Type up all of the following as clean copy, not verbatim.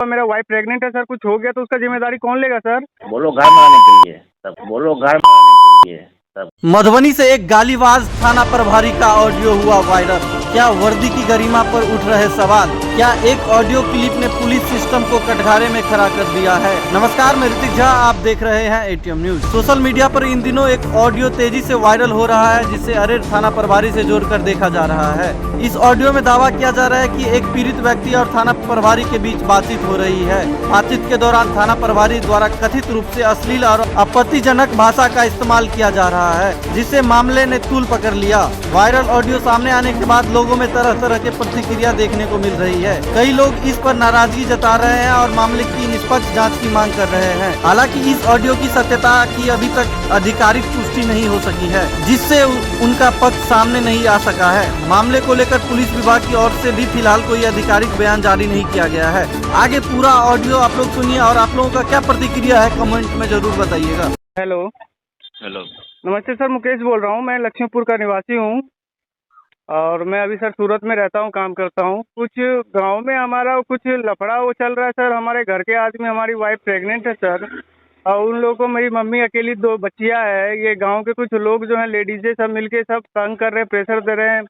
मेरा wife pregnant है sir, कुछ हो गया तो उसका जिम्मेदारी कौन लेगा सर? बोलो घर में आने के लिए सब, बोलो घर में आने के लिए सब। मधुबनी से एक गालीबाज थाना प्रभारी का ऑडियो हुआ वायरल। क्या वर्दी की गरिमा पर उठ रहे सवाल? क्या एक ऑडियो क्लिप ने पुलिस सिस्टम को कटघरे में खड़ा कर दिया है? नमस्कार, मैं ऋतिक झा, आप देख रहे हैं एटीएम न्यूज। सोशल मीडिया पर इन दिनों एक ऑडियो तेजी से वायरल हो रहा है, जिसे अरेर थाना प्रभारी से जोड़कर देखा जा रहा है। इस ऑडियो में दावा किया जा रहा है कि एक पीड़ित व्यक्ति और थाना प्रभारी के बीच बातचीत हो रही है। बातचीत के दौरान थाना प्रभारी द्वारा कथित रूप से अश्लील और आपत्तिजनक भाषा का इस्तेमाल किया जा रहा है, जिससे मामले ने तूल पकड़ लिया। वायरल ऑडियो सामने आने के बाद लोगों में तरह तरह के प्रतिक्रिया देखने को मिल रही है। कई लोग इस पर नाराजगी जता रहे हैं और मामले की निष्पक्ष जांच की मांग कर रहे हैं। हालांकि इस ऑडियो की सत्यता की अभी तक आधिकारिक पुष्टि नहीं हो सकी है, जिससे उनका पक्ष सामने नहीं आ सका है। मामले को लेकर पुलिस विभाग की ओर से भी फिलहाल कोई आधिकारिक बयान जारी नहीं किया गया है। आगे पूरा ऑडियो आप लोग सुनिए और आप लोगों का क्या प्रतिक्रिया है कमेंट में जरूर बताइएगा। हेलो हेलो, नमस्ते सर, मुकेश बोल रहा हूँ। मैं लक्ष्मीपुर का निवासी हूँ और मैं अभी सर सूरत में रहता हूँ, काम करता हूँ। कुछ गांव में हमारा कुछ लफड़ा वो चल रहा है सर। हमारे घर के आदमी, हमारी वाइफ प्रेग्नेंट है सर, और उन लोगों को मेरी मम्मी अकेली 2 बच्चियाँ है। ये गांव के कुछ लोग जो हैं लेडीजें सब मिलके सब तंग कर रहे हैं, प्रेशर दे रहे हैं,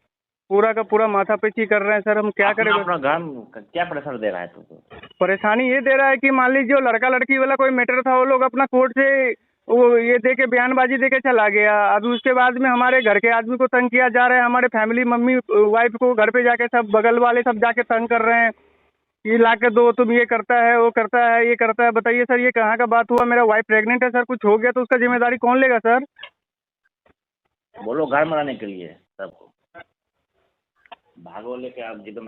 पूरा का पूरा माथापेची कर रहे हैं सर। हम क्या करें? अपना घर में क्या प्रेशर दे रहा है तुमको? परेशानी ये दे रहा है कि मान लीजिए जो लड़का लड़की वाला कोई मैटर था, वो लोग अपना कोर्ट से वो ये दे के बयानबाजी दे के चला गया। अभी उसके बाद में हमारे घर के आदमी को तंग किया जा रहा है। हमारे फैमिली, मम्मी वाइफ को घर पे जाके सब बगल वाले सब जाके तंग कर रहे हैं कि ला के दो, तुम ये करता है, वो करता है, ये करता है। बताइए सर, ये कहाँ का बात हुआ? मेरा वाइफ प्रेग्नेंट है सर, कुछ हो गया तो उसका जिम्मेदारी कौन लेगा सर? बोलो घर में आने के लिए सबको, भागो लेके आप जिदम